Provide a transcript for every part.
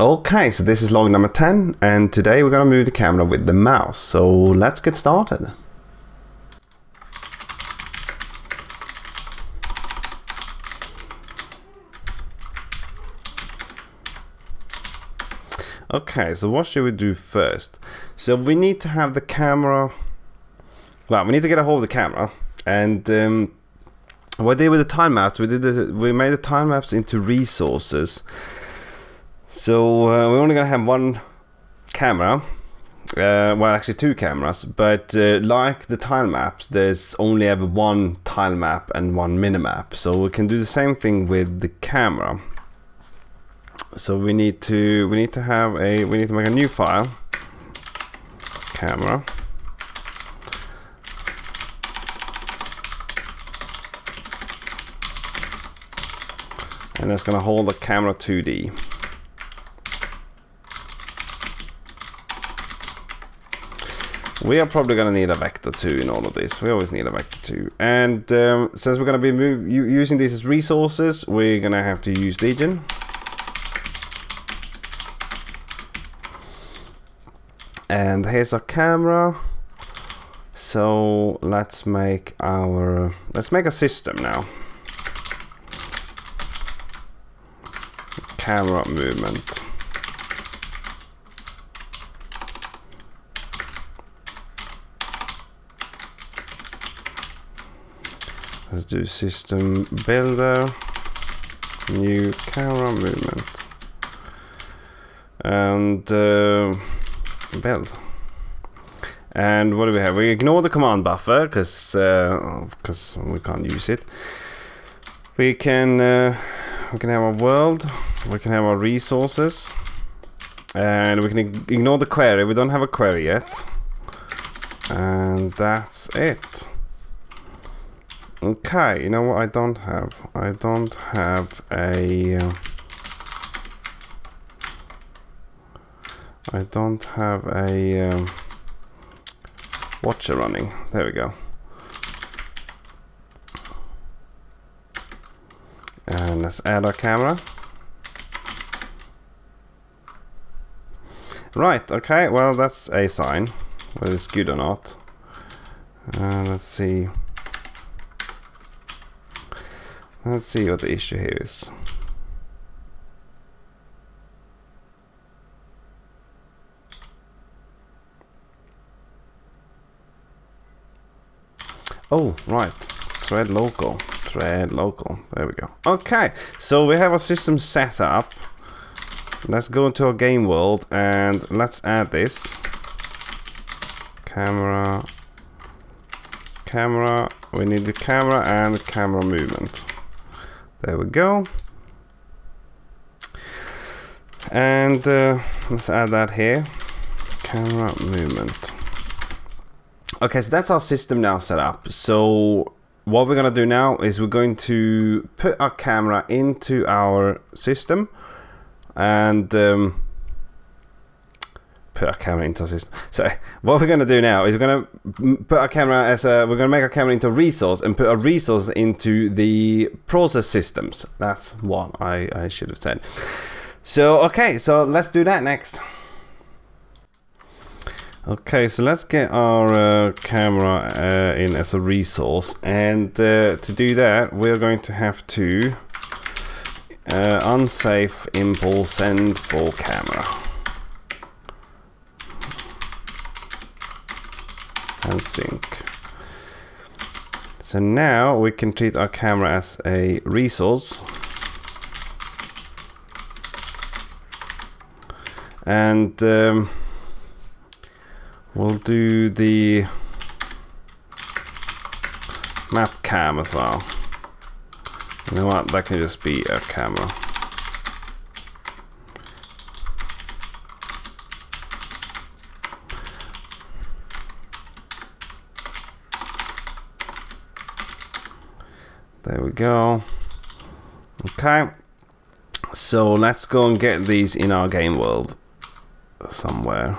Okay, so this is log number 10, and today we're going to move the camera with the mouse. So let's get started. Okay, so what should we do first? So we need to have the camera, well, we need to get a hold of the camera, and what I did with the time maps, we made the time maps into resources. So we're only gonna have one camera, well, actually two cameras, but like the tile maps, there's only ever one tile map and one minimap. So we can do the same thing with the camera. So we need to make a new file, camera, and that's gonna hold the camera 2D. We are probably going to need a vector 2 in all of this. We always need a vector 2. And since we're going to be using these as resources, we're going to have to use Legion. And here's our camera. So let's make a system now. Camera movement. Let's do system builder, new camera movement, and build. And what do we have? We ignore the command buffer because we can't use it. We can have our world, we can have our resources, and we can ignore the query. We don't have a query yet, and that's it. Okay, you know what I don't have? I don't have a watcher running. There we go. And let's add our camera. Right, okay, well that's a sign, whether it's good or not. Let's see. Let's see what the issue here is. Oh, right. Thread local. There we go. Okay, so we have our system set up. Let's go into our game world and let's add this. Camera. We need the camera and the camera movement. There we go. And let's add that here. Camera movement. Okay, so that's our system now set up. So what we're going to do now is we're going to put our camera into our system and put our camera into our system. So what we're going to do now is we're going to put our camera we're going to make our camera into a resource and put a resource into the process systems. That's what I should have said. So okay, so let's do that next. Okay, so let's get our camera in as a resource, and to do that we're going to have to unsafe impulse send for camera. And sync. So now we can treat our camera as a resource, and we'll do the map cam as well. You know what, that can just be a camera. There we go. Okay, so let's go and get these in our game world somewhere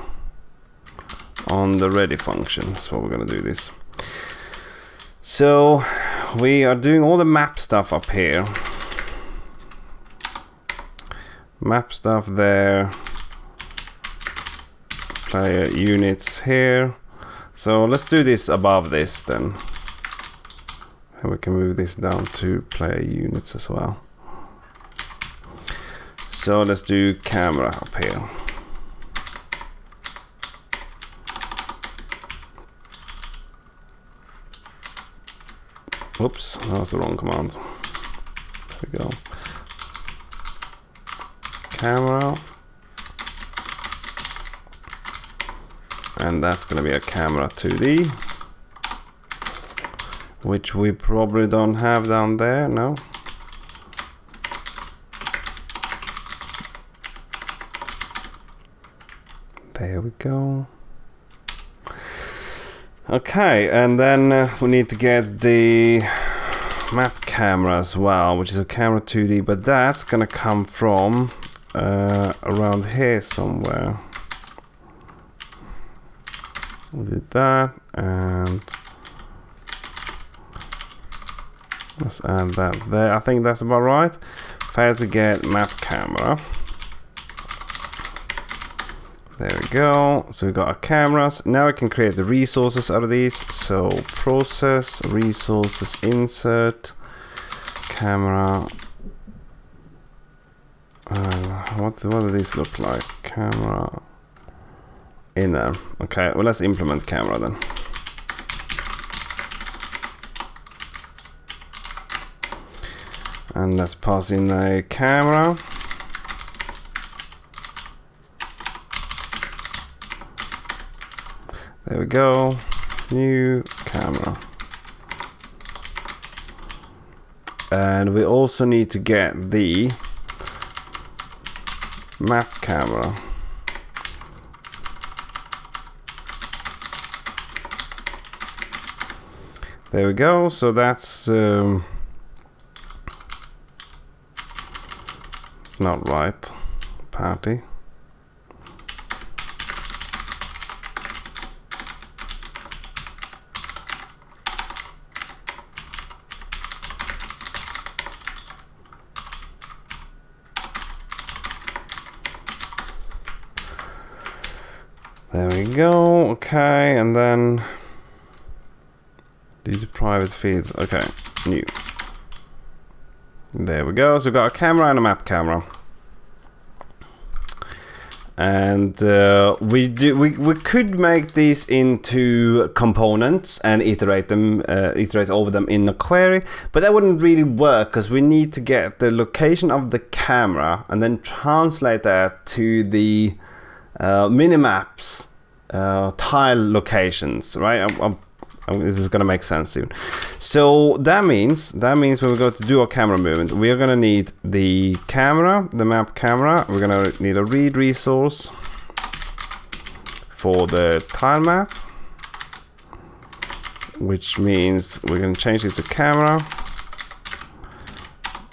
on the ready function. That's what we're gonna do this. So we are doing all the map stuff up here. Map stuff there. Player units here. So let's do this above this then. And we can move this down to player units as well. So let's do camera up here. Oops, that was the wrong command. There we go. Camera. And that's going to be a camera 2D. Which we probably don't have down there, no? There we go. Okay, and then we need to get the map camera as well, which is a camera 2D, but that's gonna come from around here somewhere. We did that, and let's add that there. I think that's about right. Fail to get map camera. There we go. So we got our cameras. Now we can create the resources out of these. So process, resources, insert, camera. What do these look like? Camera, inner. Okay, well let's implement camera then. And let's pass in a camera. There we go, new camera. And we also need to get the map camera. There we go, so that's not right, party. There we go, okay, and then these private feeds, okay, new. There we go, so we've got a camera and a map camera. And we could make these into components and iterate over them in a query, but that wouldn't really work because we need to get the location of the camera and then translate that to the minimaps tile locations, right? This is gonna make sense soon. So that means when we go to do our camera movement, we are gonna need the camera, the map camera. We're gonna need a read resource for the tile map, which means we're gonna change this to camera,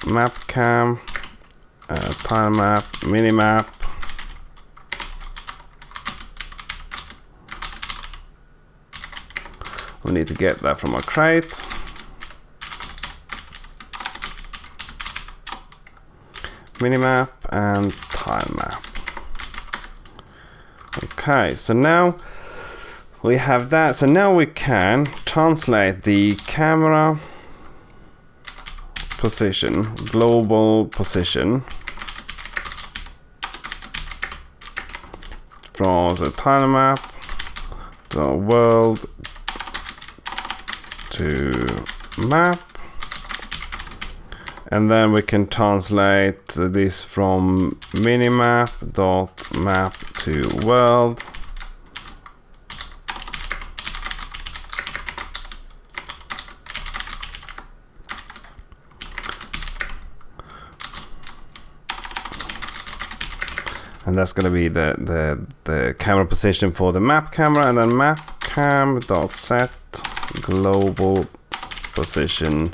map cam, tile map, minimap. We need to get that from our crate. Minimap and tile map. Okay, so now we have that. So now we can translate the camera position, global position, from the tile map to world to map, and then we can translate this from minimap dot map to world. And that's going to be the camera position for the map camera, and then map cam dot set global position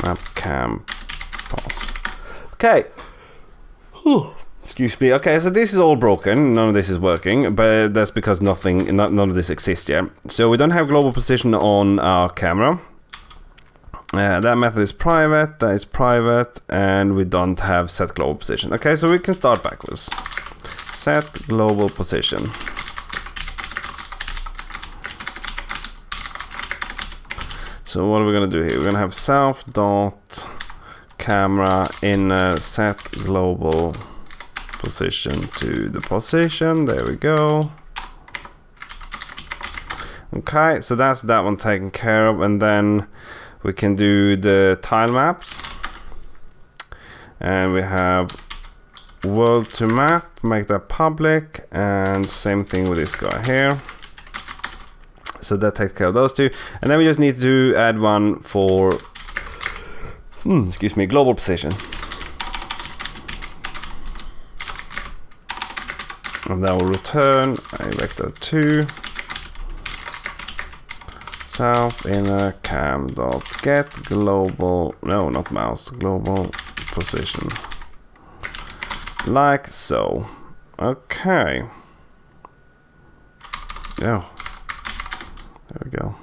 map cam pos. Okay. Whew. Excuse me. Okay, so this is all broken. None of this is working, but that's because none of this exists yet. So we don't have global position on our camera. That method is private, that is private, and we don't have set global position. Okay, so we can start backwards. Set global position. So what are we going to do here? We're going to have self dot camera inner set global position to the position. There we go. Okay, so that's that one taken care of, and then we can do the tile maps. And we have world to map, make that public, and same thing with this guy here. So that takes care of those two, and then we just need to add one for excuse me, global position. And that will return a vector 2 self inner cam dot get global, no, not mouse, global position, like so. Okay. Oh, there we go.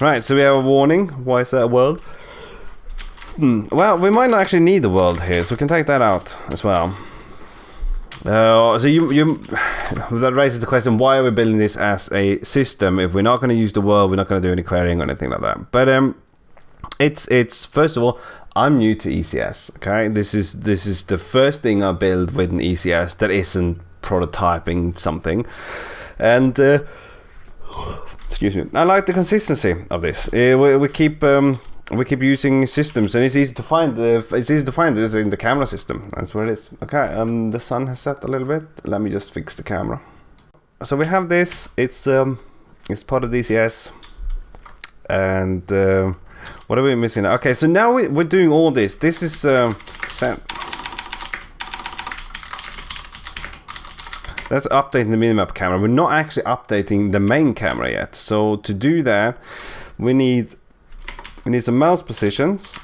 Right, so we have a warning. Why is that a world? Well, we might not actually need the world here, so we can take that out as well. So that raises the question: why are we building this as a system if we're not going to use the world? We're not going to do any querying or anything like that. But it's first of all, I'm new to ECS. Okay, this is the first thing I build with an ECS that isn't prototyping something, and excuse me, I like the consistency of this. We keep using systems, and it's easy to find. It's easy to find this in the camera system. That's where it is. Okay, the sun has set a little bit. Let me just fix the camera. So we have this. It's part of DCS, and what are we missing now? Okay, so now we're doing all this. This is set. That's updating the minimap camera. We're not actually updating the main camera yet. So to do that, we need some mouse positions.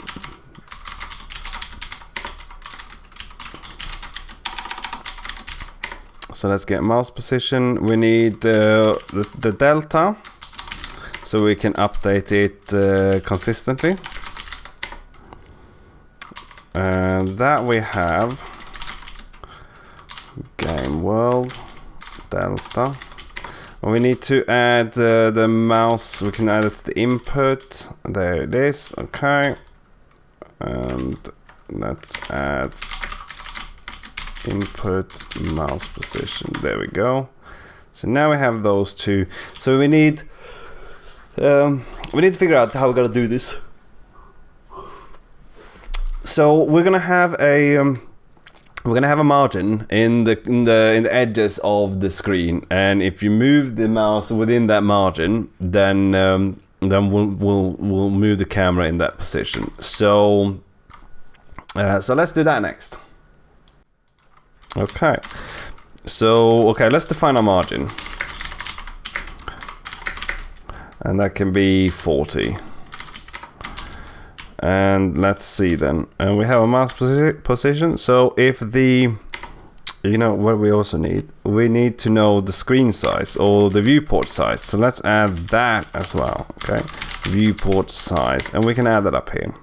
So let's get mouse position. We need the delta, so we can update it consistently. And that we have game world delta. We need to add the mouse. We can add it to the input. There it is. Okay, and let's add input mouse position. There we go. So now we have those two. So we need to figure out how we're gonna do this. So we're gonna have a margin in the edges of the screen, and if you move the mouse within that margin, then we'll move the camera in that position. So let's do that next. Okay. So let's define our margin, and that can be 40. And let's see then. And we have a mouse position. So if what we also need? We need to know the screen size or the viewport size. So let's add that as well. Okay, viewport size, and we can add that up here.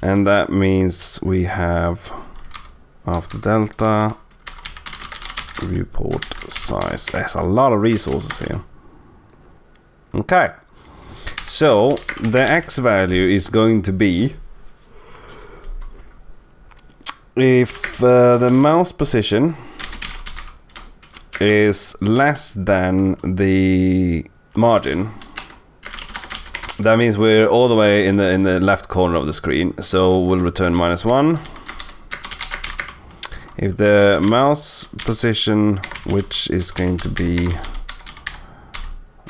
And that means we have after delta viewport size. There's a lot of resources here. Okay, so the X value is going to be, if the mouse position is less than the margin, that means we're all the way in the left corner of the screen, so we'll return -1. If the mouse position, which is going to be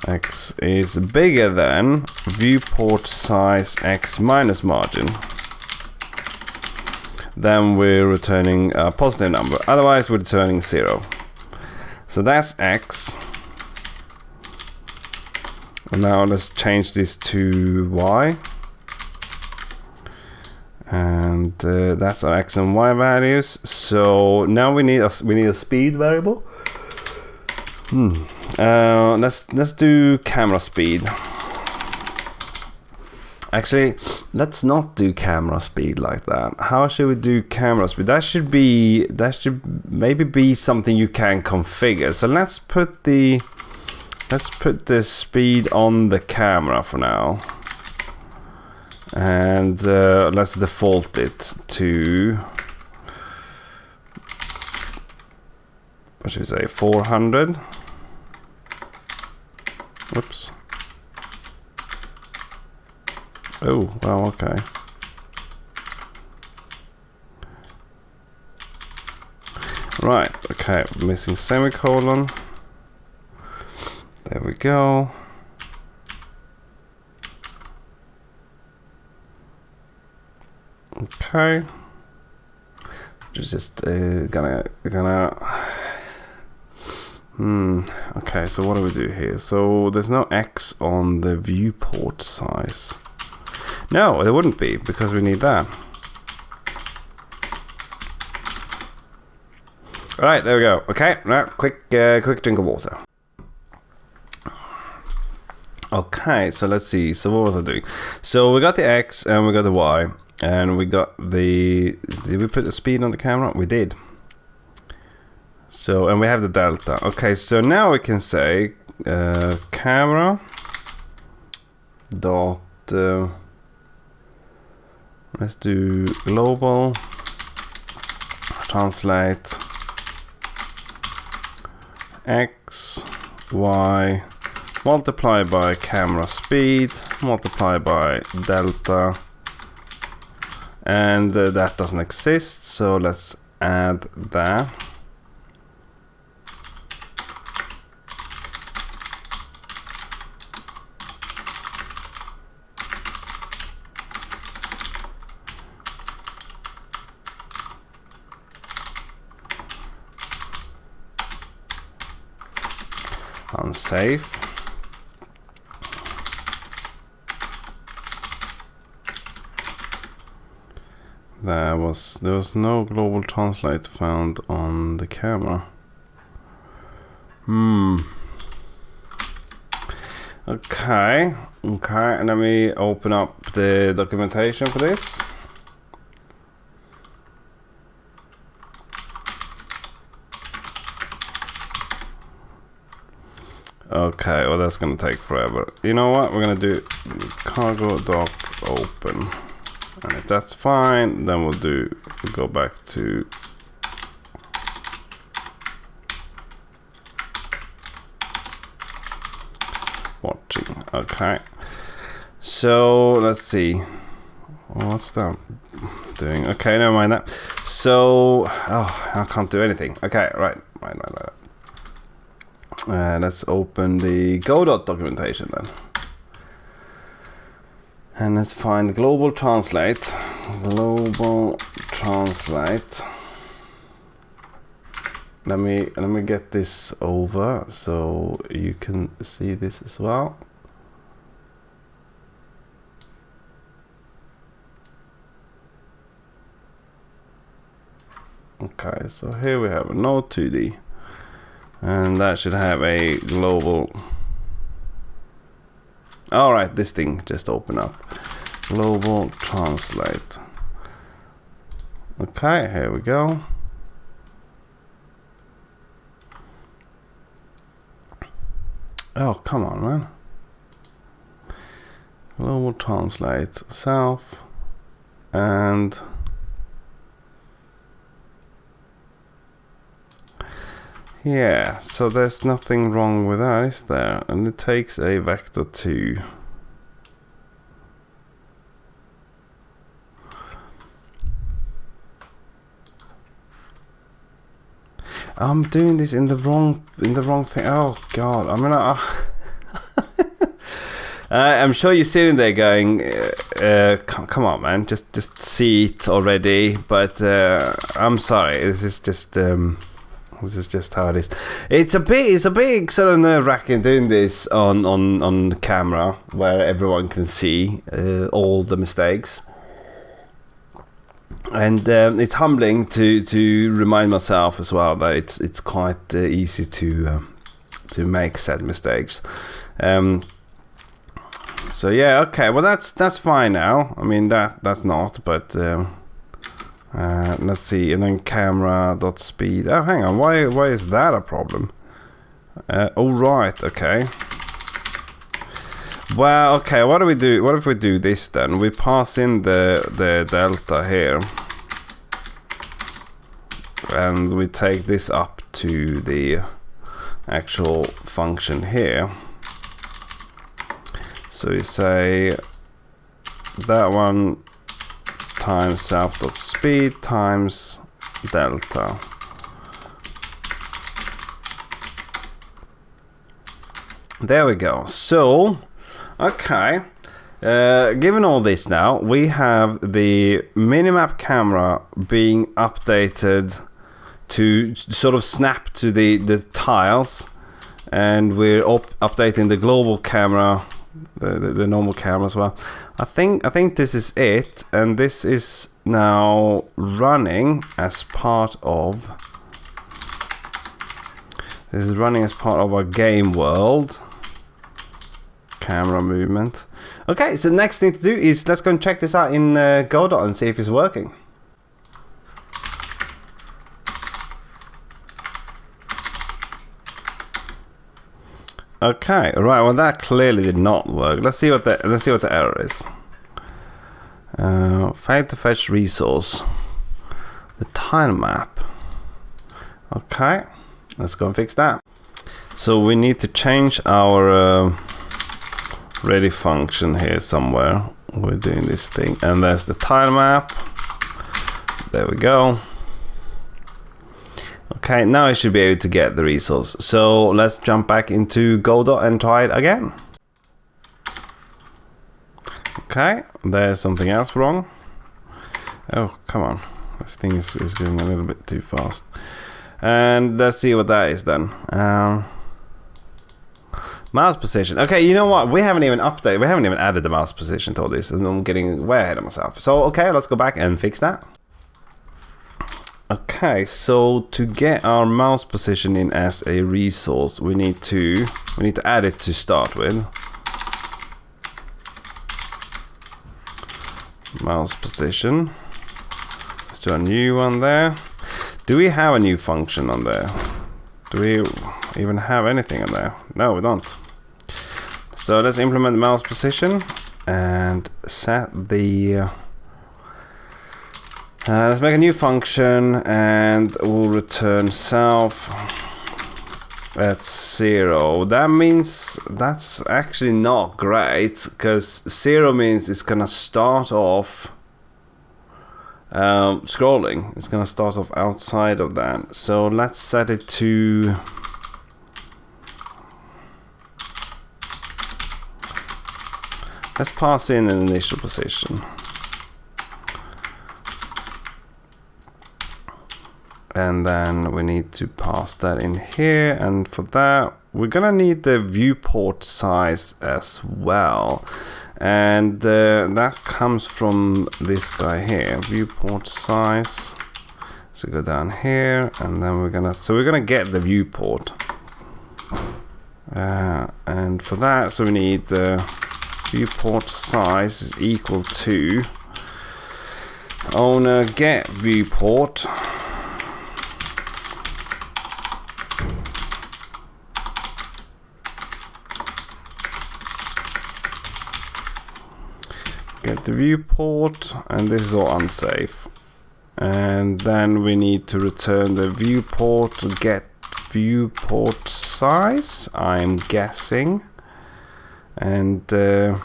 X, is bigger than viewport size X minus margin, then we're returning a positive number. Otherwise, we're returning 0. So that's X. And now let's change this to Y. And that's our X and Y values. So now we need a speed variable. Let's do camera speed. Actually, let's not do camera speed like that. How should we do camera speed? That should maybe be something you can configure. So let's put the speed on the camera for now, and let's default it to, what should we say, 400. Whoops. Oh, well, okay. Right, okay, missing semicolon. There we go. Okay. Just gonna. Okay, so what do we do here? So there's no X on the viewport size. No, there wouldn't be, because we need that. All right, there we go. Okay, now quick drink of water. Okay, so let's see. So what was I doing? So we got the X and we got the Y, and we got the. Did we put the speed on the camera? We did. So, and we have the delta. Okay, so now we can say camera dot. Let's do global translate X, Y, multiply by camera speed, multiply by delta, and that doesn't exist, so let's add that. Unsafe. There was no global translate found on the camera. Okay, and let me open up the documentation for this. Okay, well that's gonna take forever. You know what? We're gonna do cargo doc open, and if that's fine, then we'll go back to watching. Okay, so let's see. What's that doing? Okay, never mind that. So, I can't do anything. Okay, right. Let's open the Godot documentation then. And let's find global translate. Global translate. Let me get this over so you can see this as well. Okay, so here we have a node 2D. And that should have a global. All right, this thing just opened up. Global translate. Okay, here we go. Oh, come on, man. Global translate south and. Yeah, so there's nothing wrong with that, is there? And it takes a vector 2. I'm doing this in the wrong thing. Oh God, I mean, I'm sure you're sitting there going, come on, man, just see it already. But I'm sorry, this is just how it is. It's a big sort of nerve-wracking doing this on camera where everyone can see all the mistakes, and it's humbling to remind myself as well that it's quite easy to to make said mistakes. So yeah, okay, well that's fine now. I mean that's not, but let's see, and then camera.speed. Oh, hang on, why is that a problem? Oh right, okay. Well, okay, what do we do? What if we do this then? We pass in the delta here, and we take this up to the actual function here. So you say that one times self.speed times delta. There we go. So, okay. Given all this now, we have the minimap camera being updated to sort of snap to the tiles, and we're updating the global camera, the normal camera as well. I think this is it, and this is now running as part of our game world. Camera movement. Okay, so the next thing to do is let's go and check this out in Godot and see if it's working. Okay, right. Well, that clearly did not work. Let's see what the error is. Failed to fetch resource. The tile map. Okay, let's go and fix that. So we need to change our ready function here somewhere. We're doing this thing, and there's the tile map. There we go. Okay, now I should be able to get the resource. So let's jump back into Godot and try it again. Okay, there's something else wrong. Oh, come on. This thing is going a little bit too fast. And let's see what that is then. Mouse position. Okay, you know what? We haven't even added the mouse position to all this, and I'm getting way ahead of myself. So, okay, let's go back and fix that. Okay, so to get our mouse position in as a resource, we need to add it to start with. Mouse position. Let's do a new one there. Do we have a new function on there? Do we even have anything on there? No, we don't. So let's implement the mouse position and set the let's make a new function, and we'll return self at 0. That means that's actually not great, because 0 means it's gonna start off scrolling. It's gonna start off outside of that. So let's set it to let's pass in an initial position. And then we need to pass that in here, and for that we're gonna need the viewport size as well, and that comes from this guy here, viewport size. So go down here, and then we're gonna get the viewport, and for that, so we need the viewport size is equal to owner get viewport. Get the viewport, and this is all unsafe. And then we need to return the viewport to get viewport size, I'm guessing. And maybe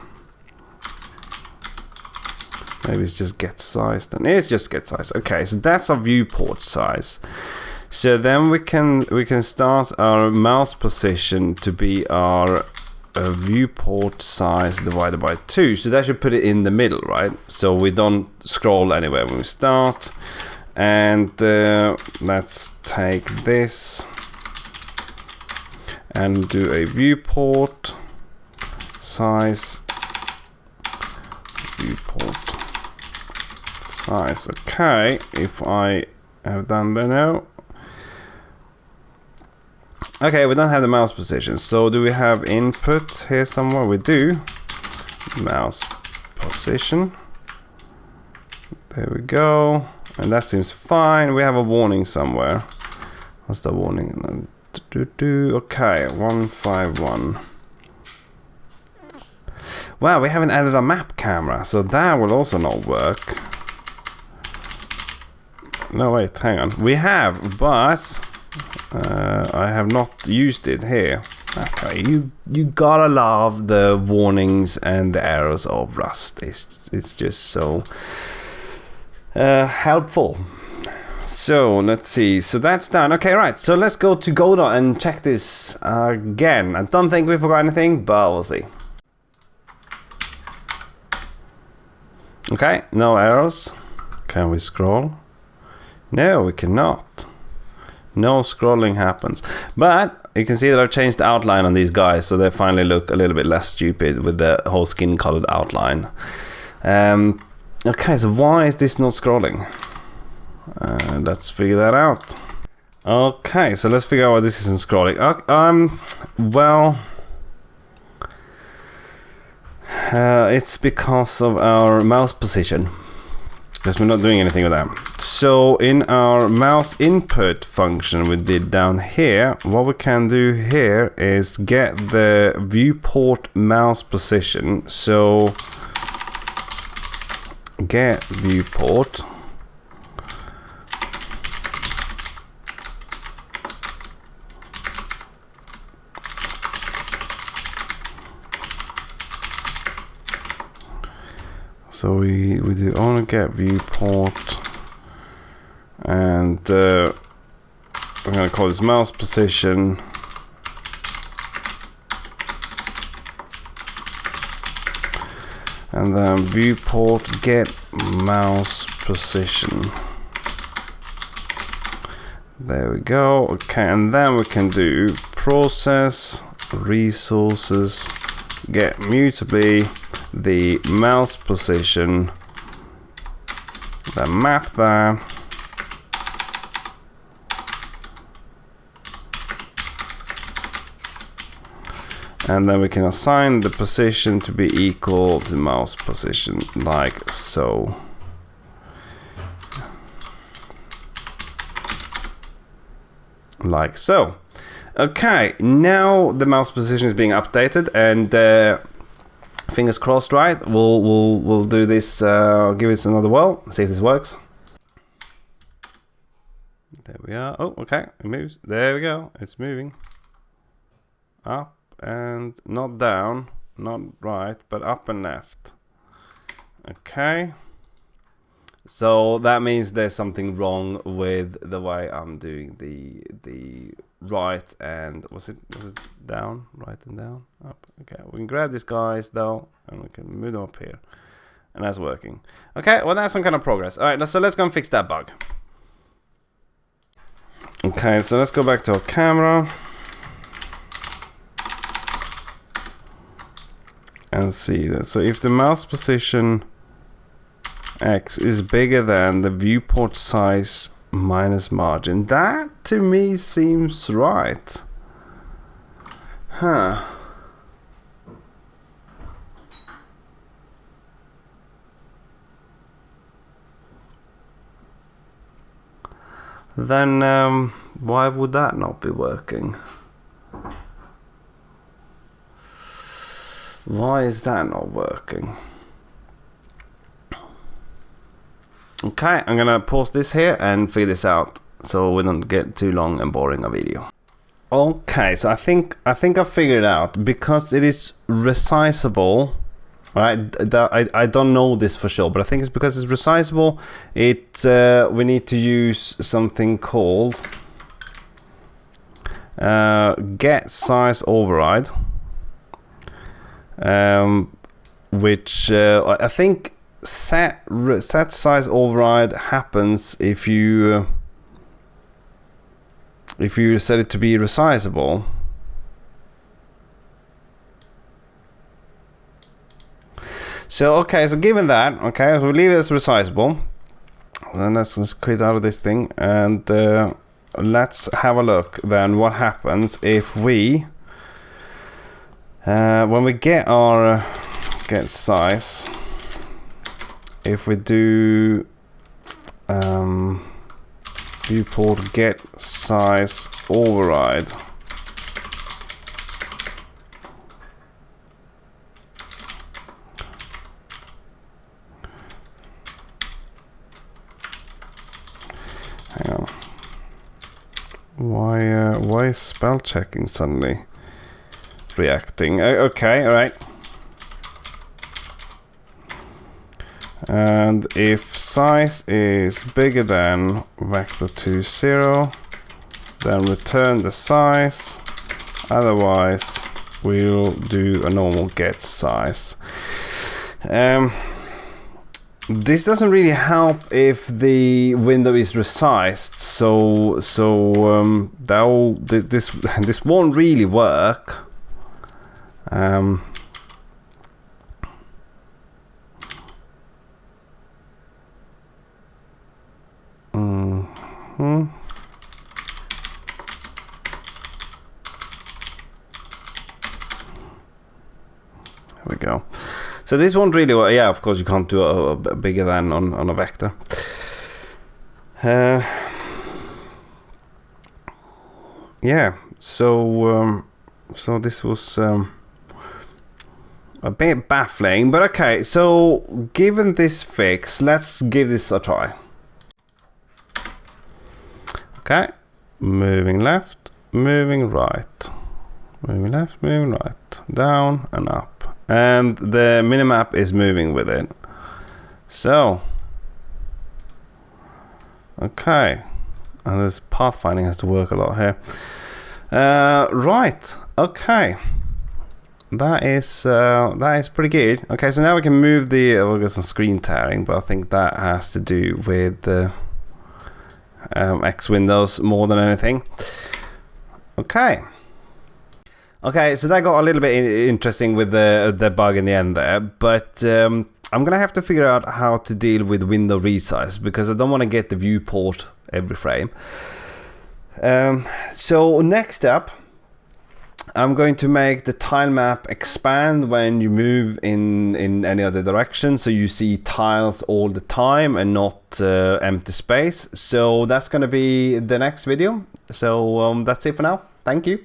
it's just get size then. It's just get size. Okay, so that's our viewport size. So then we can start our mouse position to be our viewport size divided by 2. So that should put it in the middle, right? So we don't scroll anywhere when we start. And let's take this and do a viewport size. Viewport size. Okay, if I have done that now. Okay, we don't have the mouse position. So do we have input here somewhere? We do. Mouse position. There we go. And that seems fine. We have a warning somewhere. What's the warning? Okay, 151. Wow, we haven't added a map camera, so that will also not work. No, wait, hang on. We have, but I have not used it here. Okay, you gotta love the warnings and the errors of Rust. It's just so helpful. So let's see. So that's done. Okay, right. So let's go to Godot and check this again. I don't think we forgot anything, but we'll see. Okay, no errors. Can we scroll? No, we cannot. No scrolling happens. But you can see that I've changed the outline on these guys, so they finally look a little bit less stupid with the whole skin colored outline. Okay, so why is this not scrolling? Let's figure that out. Okay, so let's figure out why this isn't scrolling. Well, it's because of our mouse position. Because we're not doing anything with that. So in our mouse input function we did down here, what we can do here is get the viewport mouse position. So get viewport. So we do only get viewport, and I'm going to call this mouse position. And then viewport get mouse position. There we go. Okay, and then we can do process resources get mutably the mouse position, then map that, and then we can assign the position to be equal to mouse position, like so. Like so. Okay, now the mouse position is being updated, and fingers crossed, right? We'll do this. Give this another whirl. See if this works. There we are. Oh, okay. It moves. There we go. It's moving. Up and not down, not right, but up and left. Okay. So that means there's something wrong with the way I'm doing the right and was it down, right and down, up. Okay, we can grab these guys though, and we can move them up here, and that's working. Okay, well that's some kind of progress. All right, so let's go and fix that bug. Okay, so let's go back to our camera and see that. So if the mouse position X is bigger than the viewport size minus margin, that to me seems right. Huh. Then why would that not be working? Why is that not working? Okay, I'm gonna pause this here and figure this out so we don't get too long and boring a video. Okay, so I think I figured it out. Because it is resizable, right? I don't know this for sure, but I think it's because it's resizable. We need to use something called get size override, which I think set size override happens if you set it to be resizable. So okay, so given that, okay, so we leave it as resizable. Then let's quit out of this thing, and let's have a look then what happens if we when we get our get size, if we do viewport get size override. Hang on. Why is spell checking suddenly reacting? Okay, all right. And if size is bigger than vector 2 0, then return the size. Otherwise, we'll do a normal get size. This doesn't really help if the window is resized, this won't really work. There we go. So this won't really work. Yeah, of course you can't do a bigger than on a vector. Yeah, so this was a bit baffling, but okay. So given this fix, let's give this a try. Okay, moving left, moving right, moving left, moving right, down and up. And the minimap is moving with it. So, okay, and this pathfinding has to work a lot here. Right, okay, that is pretty good. Okay, so now we can move the. We'll get some screen tearing, but I think that has to do with the X Windows more than anything. Okay. Okay, so that got a little bit interesting with the bug in the end there, but I'm gonna have to figure out how to deal with window resize because I don't want to get the viewport every frame. So next up, I'm going to make the tile map expand when you move in any other direction, so you see tiles all the time and not empty space. So that's gonna be the next video. So that's it for now. Thank you.